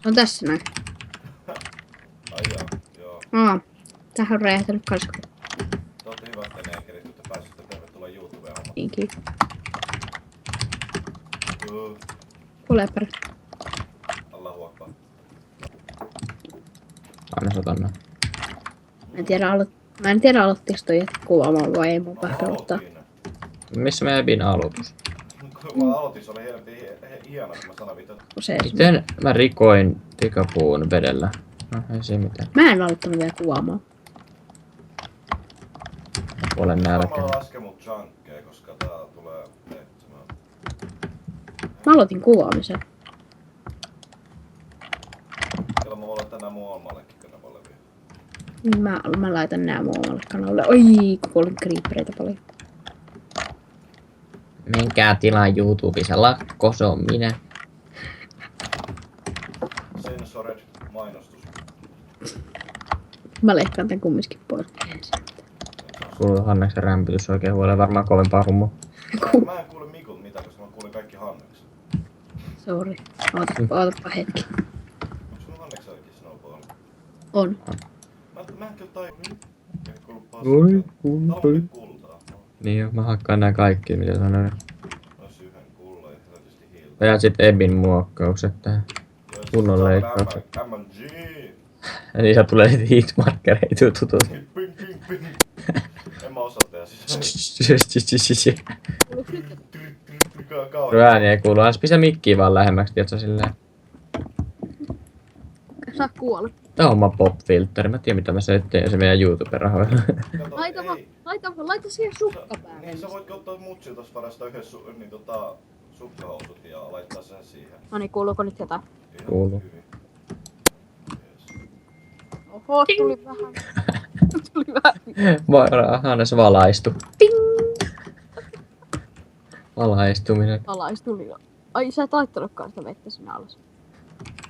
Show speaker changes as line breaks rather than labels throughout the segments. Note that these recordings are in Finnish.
On tässä näin.
Ai joo.
Tähän on räjähtänyt kanssa.
Te ootte hyvät teneekerit, kun te pääsitte. Tervetuloa YouTubeen hommaan.
Niinkin. Kuulepärä.
Allahu akbar.
Anna sotanna.
Mä en tiedä aloittiko toi kuvaamaan vai ei mun pähkä ottaa.
Missä me Ebin aloitus?
Kun mä aloitin, se oli helvetin hieno, kun mä sanoin vittu.
Miten mä rikoin tikapuun vedellä? No ei se mitään.
Mä en aloittanut vielä kuvaamaan.
Olen nälkä.
Mä lasken mun junkkeja, koska tää tulee tehtymään.
Mä aloitin kuvaamisen.
Kyllä mä voin tänään mun omallekin kanavalle vielä.
Mä laitan nää mun omalle kanavalle. Oi, kun oli creepereitä paljon.
Menkää tilaa YouTubessa lakko, se on minä.
Censored mainostus.
Mä leikkaan tän kumminkin pois.
Kuuluu Hanneksen rämpytys oikein huolella, varmaan kovempaa rummu.
Mä en kuule Mikul mitään, koska mä kuulin kaikki Hanneksen.
Sori. Ootapa hetki.
Onks sun Hanneksellakin snowball?
On.
Mä en kyllä tajun. En kuulu
Oi,
paskaa. Kultaa.
Niin jo, mä hakkaan nää kaikki, mitä sanoin.
Ois yhden kullan ja tietysti hiiltä.
Ajat sit Ebin muokkaukset tähän. Kunnon leikkaukset.
MG!
Ja niissä tulee niitä hitmarkereita tutus.
Ping ping ping. En mä osaa tehdä siis.
Ääni ei kuulu, aina pistä mikkiä vaan lähemmäksi, tiiätsä silleen.
Saa kuolla.
Tää on oma pop-filteri, mä tiedän mitä mä se teen se meidän YouTube-rahoilla.
Laita siihen sukka päälle.
Niin sä voit ottaa mutsilta varasta yhden sukkahousut ja laittaa sen siihen.
No niin, kuuluuko nyt jotain?
Kuuluu.
Oho, tuli vähän. Tuli vähän.
Hannes valaistu. Valaistuminen.
Valaistui jo. Ai, sä et laittanutkaan sitä vettä sinne alas.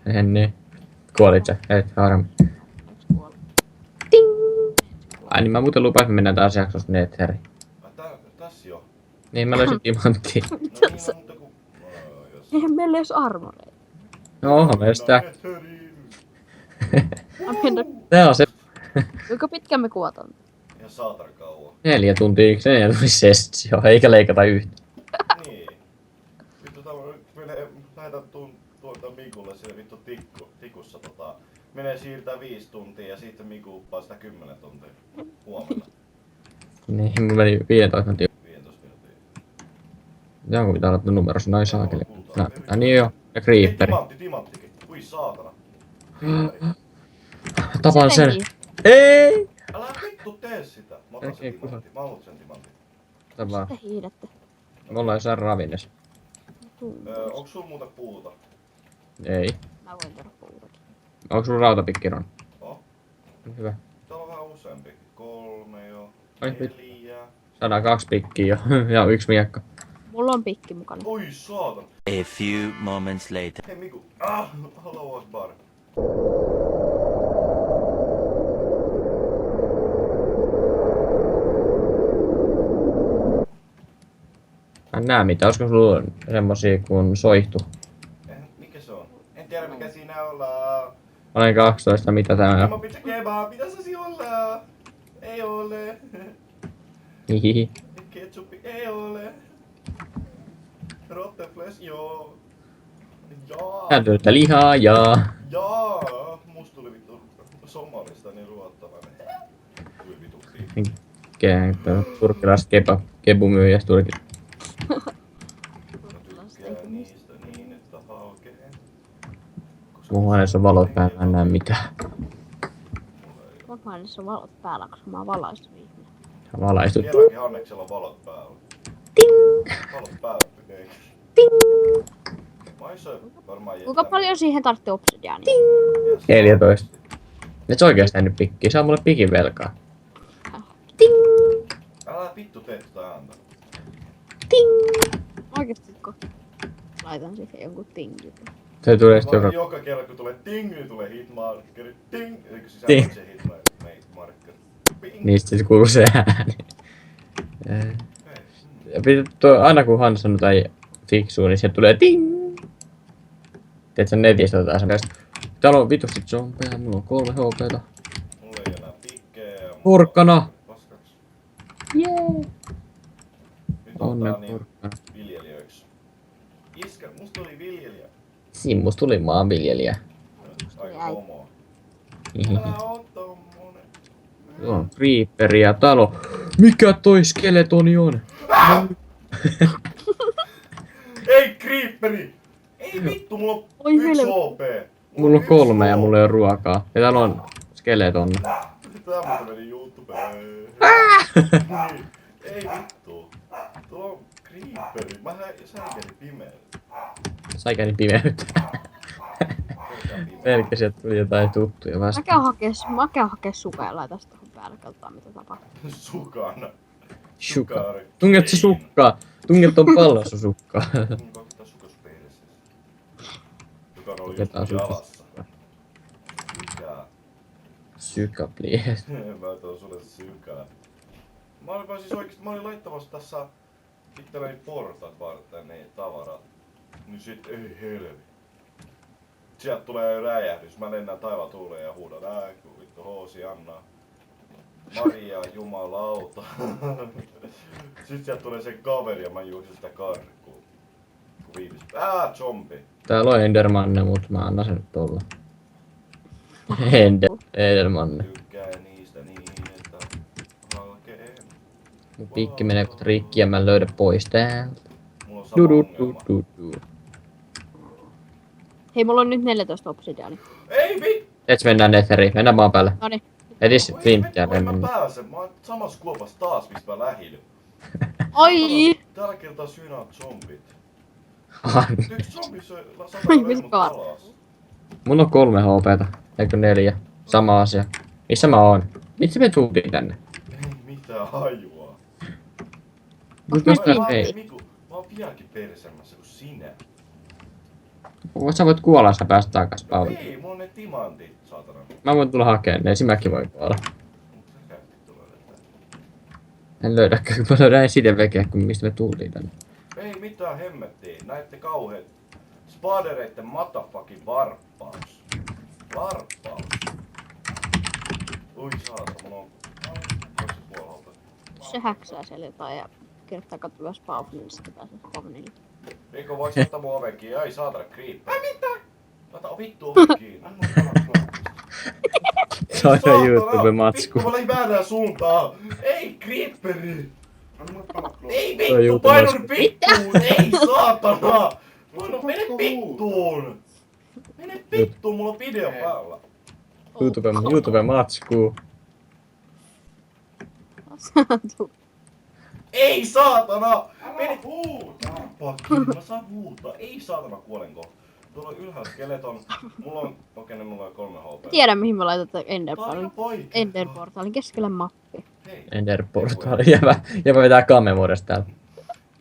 En niin. Kuolit sä? Et harmi.
Eiks kuollut?
Ai niin mä muuten lupasin mennä taas jaksossa Netheri.
Tässä jo.
Niin mä löysin timanttia.
No niin, mutta kun...
Eihän meillä edes armoreita.
No onhan me sitä. Tää on se.
Kuinka pitkään me kuvataan?
Ihan saatana kauan.
4 tuntia sessio, eikä leikata yhtä.
Niin. Vittu lähetän tuolta Mikulle sille vittu tikussa menee siirtää 5 tuntia ja sitten Miku uppaa sitä 10 tuntia. Huomenna.
Niin, mulla meni 15 tuntia.
15 minuuttia.
Jonkun pitää olla numerossa, noin saakeli. No niin joo, ja creeperi.
Timanttikin. Ui saatana.
Tapaan sen. Ei!
Älä vittu tee sitä. Mä otan sen timantin. Mä haluan sen timantin.
Tapaan.
Mitä hiidätte?
Me ollaan jossain ravinnes.
Onks sul muuta puuta?
Ei.
Mä voin tehdä puutakin.
Onko sulla rautapikkiron?
Oh.
Hyvä.
Täällä on vähän useampi. 3 jo.
Ai,
4.
Saadaan 2 pikkiä jo. Ja 1 miekka.
Mulla on pikki mukana.
Oi saatana.
A few moments later.
Hei Miku. Hello Akbar.
Mä en näe mitä, olisiko sulla semmosia kuin soihtu?
Mikä se on? En tiedä mikä siinä ollaan.
Olen 12, mitä tää on?
Mä pitää kebab, mitä se olla? Ei ole.
Hihihi.
Ketsupi ei ole. Rotten flesh, joo. Jaa.
Täytyy lihaa ja...
Jaa. Musta tuli vittu Somalista niin ruottavainen. Tuli vittu tiiä.
Mikään turkkilaiset kebumyyjät turkit.
Tykkää niistä niin, että halkeen.
Mun huoneessa on valot päällä, en näe mitään.
Mun huoneessa on valot päällä, koska mä oon valaistut ihminen.
Valaistut.
Vieläkin Hanneksella on valot päällä. Valot päällä. Ei. Varmaan
Kuinka paljon siihen tarvitsee obsidiaania?
14. Et sä oikeesti nyt pikkiä, saa mulle pikin velkaa.
Älä vittu tee tätä ääntä.
Oikeesti kun laitan siihen jonkun tingin.
Se tulee sit joka...
Joka kerran kun tulee ting, niin tulee hitmarkeri. Ting! Eikö siis
Ting.
äänet se hitmarkeri? Ping!
Niistä sit kuuluu se ääni. Ja aina kun Hans sanoo tai fiksuu, niin sieltä tulee ting! Tiedätkö, netissä otetaan semmoista Täällä on vitusti zombeja, mulla on 3 HP:ta.
Mulla ei enää pikkejä ja mulla
Porkkana!
on paskaksi.
Jee!
Nyt
Onnen
ottaa niin
porkkana.
viljelijöiksi. Iskä, musta tuli viljelijä.
Simmus tuli maanviljelijä.
Aika
Jäi.
homoa.
Hihihi.
Älä oo tommonen.
Tuolla on creeperi ja täällä on... Mikä toi skeletoni on?
Ei creeperi! Ei vittu, mulla on
Oi
1
helvetti.
HP.
Mulla on 3 ja
yksi
mulla ei oo ruokaa. Ja täällä on skeleton.
Tää muuten meni YouTubeen. Niin. Ei vittu. Tuolla on creeperi. Mä säikärin pimeyttä.
Säikäni pimeyttä. Pelkäsi, että tuli jotain tuttuja vasta.
Mä käyn hakee sukea ja tästä tohon päälle, katsotaan mitä tapahtuu.
Sukana.
Sukka. Tunget se sukkaa. Tunget on pallossa sukkaa.
Kokittaa sukas perseessä. Sukana oli just
Otetaan sukas.
jalassa. Mikä?
Syka, please.
Mä tuon sulle sykää. Mä olin laittamassa tässä itselleni portat varten niin tavarat. Niin sit ei helvi. Sieltä tulee räjähdys. Mä lennän taivaan tuuleen ja huudan kun vittu hoosi Anna. Maria jumalauta. Sit sieltä tulee se kaveri ja mä juoksen sitä karkuun. Zombi.
Täällä on Endermanne, mut mä annan sen nyt olla. Endermanne.
Tykkää niistä niin, että halkee.
Mun piikki menee kohta rikki ja mä en löydä pois täältä.
Mulla on sama ongelma.
Du.
Hei, mulla on nyt 14 obsidiaani.
Ei vittu!
Et mennään Netheriin, mennään maan päälle.
Noniin.
Edis
Ei
flinttiä
vittu, en mä
mennään.
pääse. Mä oon samassa kuopassa taas, mistä mä lähdin.
Ai!
Tällä kertaa syynä on zombit.
Ai,
Yksi zombi söi
Ai,
samalla
mitä
mut
kaat?
alas.
Mulla on 3 HP:ta, eikö 4? Sama asia. Missä mä oon? Miksi me tultiin tänne?
Ei mitään hajua.
Mut
mä
jos
tiedän?
tää ei.
Mä oon vieläkin persemässä kuin sinä.
Sä voit kuolla, sä pääst takas Pauli.
Ei, mulla on ne timantit, saatana.
Mä voin tulla hakeen ne, esimerkiksi voi kuolla.
Mut sä käytit tulla löytää.
En löydäkään, kun mä löydän sidevekeä, kun mistä me tultiin tänne.
Ei mitään hemmettiä. Näitte kauheet spadereitten motherfucking varppaus. Varppaus. Ui saata, mulla on 2,5 HP.
Se häksää siellä jotain ja kirjoittaa katsoa spawnille, niin sitten pääsee spawnille.
Eikö voisi ottaa mun oven kiinni? Ai saatana creeper. Ai mitä? Ota vittu oven kiinni. Anna palaa kloppista. Ei
Se on
saatana,
YouTube-matsku.
Vittu mä olin väärään suuntaan. Ei creeperi. Anna palaa kloppista. Ei
Se on
vittu, painun
YouTube-matsku.
vittuun. Ei saatana. Mene vittuun. Mene vittuun, mulla on video päällä.
YouTube-matskuu.
Ei saatana! Mene huutaa! Mä saan huutaa. Ei saatana kuolenko. Tuolla on ylhäällä skeleton. Mulla on... Okei, mulla on 3 HP.
Tiedän mihin me laitetaan
Tää on
Enderportalin.
poikea.
Enderportalin keskelle mappi.
Hei.
Enderportaali. Jäpä vetää kamemodesta täällä.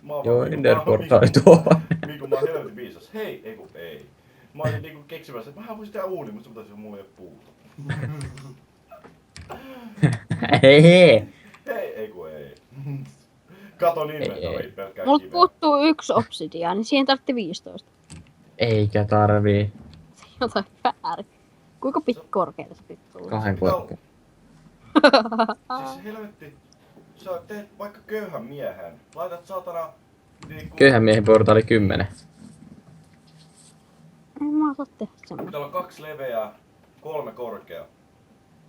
Mä oon
Joo,
vaan
Enderportaali
Miku-
tuolla.
Miku, mä oon helvetin viisas. Hei, ei. Mä olin niinku keksimässä, että mähän voisin tehdä uuni, mutta se pitäisi mulla ei oo puuta.
Hei.
Hei, ei. Katon inventori pelkkää
Mulla
kiveä.
puuttuu 1 obsidiaani, niin siihen tarvitti 15.
Eikä tarvii.
Jotain väärin. Kuinka korkeita se pitää olla?
2 korkea.
Siis helvetti. Sä teet vaikka köyhän miehen. Laitat saatana... Niinku...
Köyhän miehen portaali 10.
En mä osaa tehdä semmoista.
Täällä on 2 leveää, 3 korkea.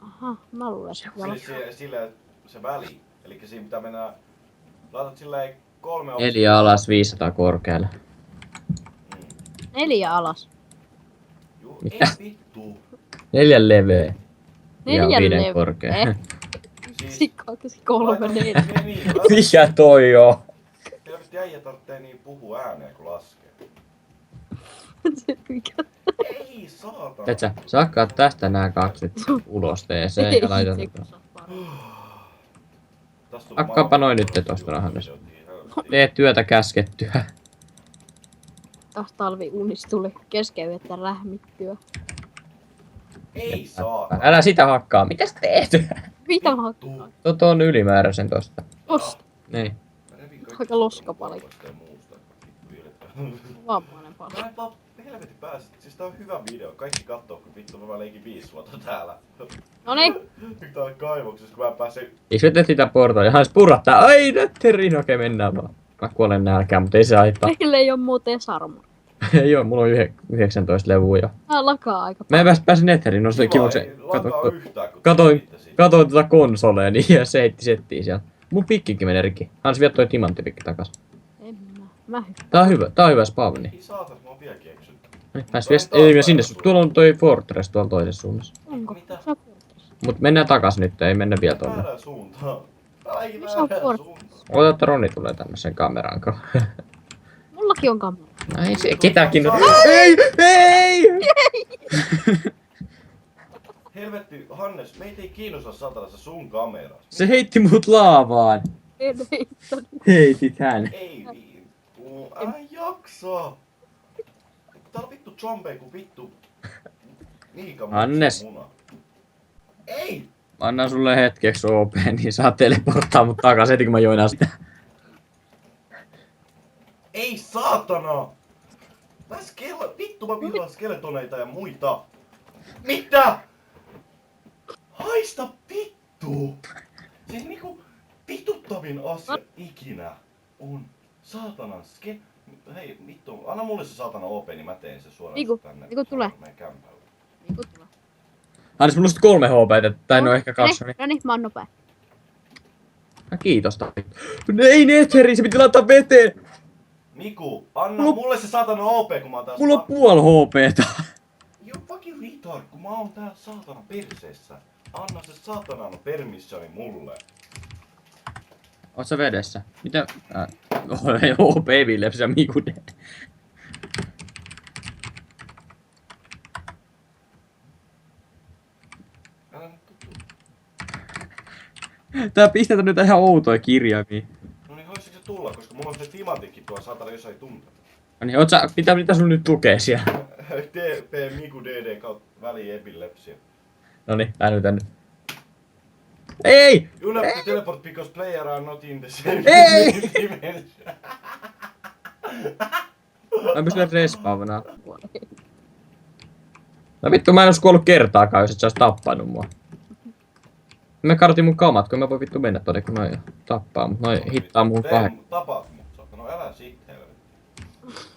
Aha, mä luulen, että pitää olla.
Siis sille se väli. Elikkä siinä pitää mennä... Laitat silleen 3 opsia.
4 alas, 500 korkealle.
4 alas.
Juu,
Mitä?
ei vittu.
4 leveä. Ja
4
5 korkea.
Siis...
Sikkaakasi 3, 4.
Niin,
Mikä toi on?
helvetti äijä tarvitsee niin puhua ääneen kun laskee.
Se mikä.
Ei saatana.
Et sä hakkaat tästä nää 2 ulos teeseen ja laitat.
Tästä tuli
Hakkaapa noin
maailman-
nyt tosta rahallista.
Helvetti.
Tee työtä käskettyä.
Taas talviunista tuli keskeyttä rähmittyä.
Ei saatana.
Älä sitä hakkaa. Mitäs teet?
Mitä mä hakkaan?
Toto on ylimääräisen tosta.
Tosta.
Niin.
Mä revin kaikki
Aika loskapali.
kaupasta ja muusta. Vittu,
Vammainen paljon.
Mä en vaan helvetin pääsit? Siis tää on hyvä video. Kaikki kattoo, kun vittu mä leikin 5 vuotta täällä.
Noniin.
Nyt täällä kaivoksessa, kun mä pääsen...
Eikö nyt sitä portoa? Hans purrattaa. Ai Netterin, okei mennään vaan. Mä kuolen nälkään, mutta ei se haittaa.
Meillä ei oo muuten sarmu.
Joo, mulla on 19 levua jo.
Tää lakaa aika
Mä en pääsin Netteriin, no se kiva se. Katoin tota konsoleja, niin ja se heitti settiin sieltä. Mun pikkikin meni rikki. Hans vie toi timanttipikki takas.
En mä hyppään.
Tää on hyvä spawni.
Ei saatana, mä oon vielä keksitty.
Ei mä sinne, tuolla on toi Fortress tuolla toisessa suunnassa.
Onko?
Mitä?
Se on Fortress.
Mut mennään takas nyt, ei mennä vielä tonne.
Väärään suuntaan. Ai
Missä on
väärään
Fortress?
suuntaan.
Ota, että Roni tulee tänne sen kameran kanssa.
Mullakin on kamera.
No ei se, ketäkin no. Ei!
Helvetti, Hannes, meitä ei kiinnosta satana se sun kamera.
Se heitti mut laavaan.
En heittänyt.
Heitit hän.
Ei vittu, ai jaksa. Tää on vittu zombei ku vittu. Niika
Hannes.
muna. Ei!
Mä annan sulle hetkeksi OP, niin saat teleporttaa mut takas heti kun mä joinaan sitä.
Ei saatana! Vittu mä vihaan skeletoneita ja muita. Mitä? Haista vittu! Siis niinku vituttavin asia ikinä on saatanan Hei vittu, anna mulle se saatana OP, niin mä teen se suoraan tänne.
Miku tulee.
Meidän kämpälle.
Miku tulee.
Hannes, mulla on 3 HP, tai no ehkä 2.
Noniin, mä oon nopea.
Kiitos. Ei Netheri, se piti laittaa veteen.
Miku, anna mulle se saatana OP, kun mä oon taas...
Mulla on puoli HPtä.
You fucking retard, kun mä oon tää saatana perseessä. Anna se saatana permissioni mulle.
Oot sä vedessä? Mitä? Ei HP Villepsi ja Mikude.
Älä nyt tuttu.
Tää pistetään nyt ihan outoja kirjaimia.
No niin, voisiko se tulla, koska mulla on se timantikki tuolla saatana jossain tuntea.
No niin, mitä sun nyt lukee siellä?
TP Miku DD kautta väli epilepsia.
Noniin, tänne. Ei!
You have to teleport because player are not in the same
Ei!
dimension.
Mä pystyn respawnaa. No vittu, mä en ois kuollut kertaakaan, jos et sä ois tappanut mua. Mä kadotin mun kamat, kun mä voi vittu mennä tonne, kun noin tappaa mut. Noin hittaa mun kahden.
Tapaat mut, saatana. No älä sit helvetti.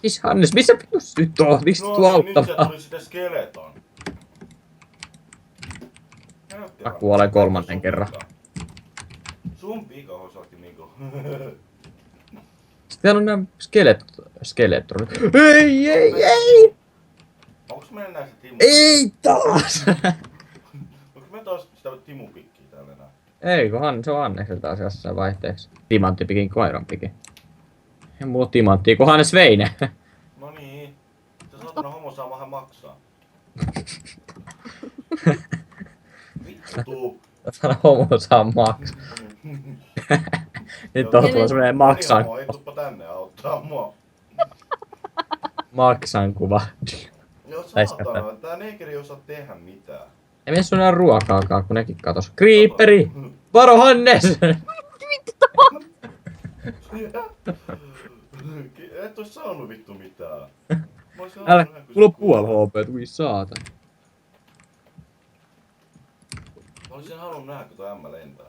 Siis Hannes, missä vittu nyt on? Miksi tuu
No niin, nyt se
auttamaan?
tuli sitä skeleton.
Mä kuolen 3. kerran.
Sun pika osoitti Miku.
Sitten täällä on nää skeletronit. Ei!
Onks meillä näissä Timu?
Ei taas!
Onks me taas sitä Timu-pikkiä täällä enää?
Ei, kun se on Hannekselta taas jossain vaihteeksi. Timanttipikin, koiranpikin. Ja mulla on timanttia, kun Hannes vei ne.
No niin. Se saatana homo saa vähän maksaa. Vittu.
Sana homo saa maksaa. Nyt on tulla semmonen maksan,
Ei tuppa tänne auttaa mua.
maksan kuva.
Joo saatana, tää neekeri ei osaa tehdä mitään.
Ei mene sun enää ruokaakaan, kun nekin katos. Creeperi! Varo Hannes!
Et ois saanut vittu mitään.
Älä, mulla on puoli HP, tuli saatan.
Mä olisin halunnut nähdä, kun tuo ämmä lentää.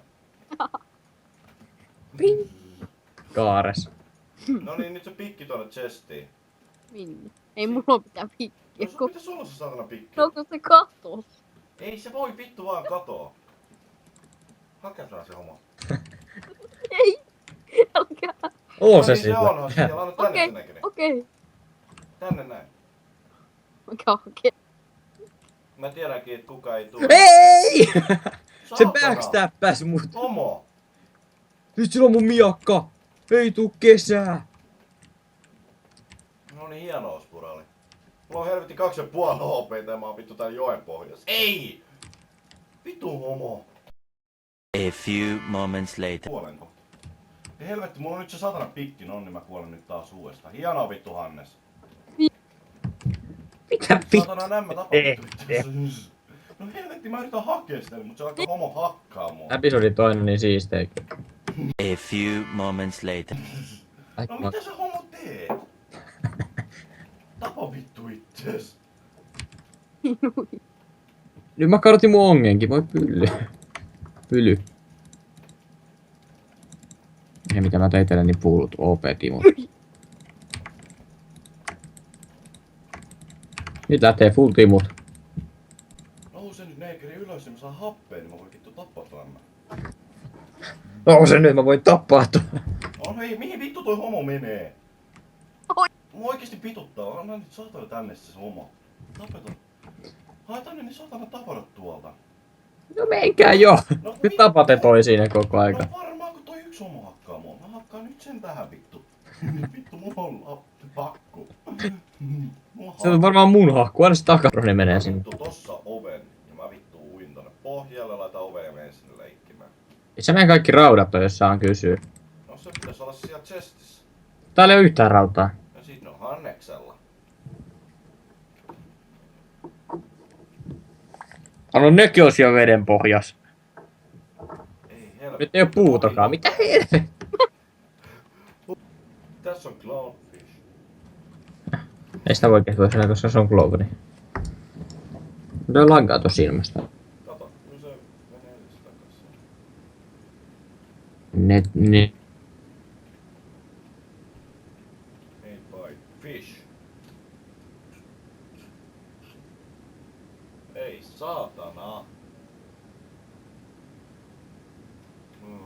Kaares.
No niin, nyt se pikki tonne chestiin.
Minne? Ei mulla oo mitään pikkiä.
No sun pitäis olla se saatana pikki.
No kun se katos.
Ei se voi vittu vaan katoa. Haketaan se homo.
Ei. Älkää.
Oo se
niin, se onhan
sillä.
siellä. Anna tänne
Okei,
se näkee.
okei.
Tänne näin.
Mikä okei.
Mä tiedänkin, että kuka ei tule.
Ei! Se
Saatana.
backstabpäs mut.
Homo.
Nyt sillä on mun miakka. Ei tuu kesää.
No niin, hieno spurali. Mulla on helvetti 2,5 HP ja mä oon vittu täällä joen pohjassa. Ei! Vittu homo.
A few moments later.
Kuolen kohta. Ja helvetti, mulla on nyt se satana pikki, no niin mä kuolen nyt taas uudestaan. Hienoa vittu Hannes.
Mitä vittu?
Satana nämmä tapaa vittu. No helvetti, mä yritän hakea sitä, mutta se alkaa homo hakkaa mua.
Episodi toinen niin siisteikin.
A few moments later.
No mitä sä homo teet? Tapa vittu itses.
Nyt mä kadotin mun ongenkin, voi pylly. Pyly. Ja mitä mä tein itselleni puulut, OP-timut. Nyt lähtee full timut.
Nouse nyt neekeri ylös ja mä saan happea, niin mä voin vittu tappaa tämän.
Nouse nyt, mä voin tappaa tuon.
No hei, mihin vittu toi homo menee?
Oi.
Mua oikeesti vituttaa, anna nyt saatana tänne se homo. Tapeta. Hae tänne niin saatana tavarat tuolta.
No menkää jo.
No,
Nyt tapatte toisiinne koko aika.
No varmaan kun toi yksi homo hakkaa mua. Mä hakkaan nyt sen tähän vittu. Vittu mulla on pakko.
Se on varmaan mun hakku, aina se takaroni menee sinne.
Vittu tossa oven ja mä vittu uin tonne pohjalle, laitan oven ja menen sinne leikkimään.
Se meidän kaikki raudat on, jos saan kysyä.
No se pitäis olla siellä chestissä.
Täällä ei ole yhtään rautaa.
Ja sit ne on Hanneksella.
Anno nekin on siellä veden pohjas.
Ei helvetti.
Nyt ei oo puutakaan. Mitä helvettiä?
Tässä on clownfish.
Ei sitä voi kehua sillä, koska se on Cloveni. Mutta on lankaa tossa ilmasta.
Kato, kyllä se menee edes takaisin.
Ne.
Made by fish. Ei saatana. Mm.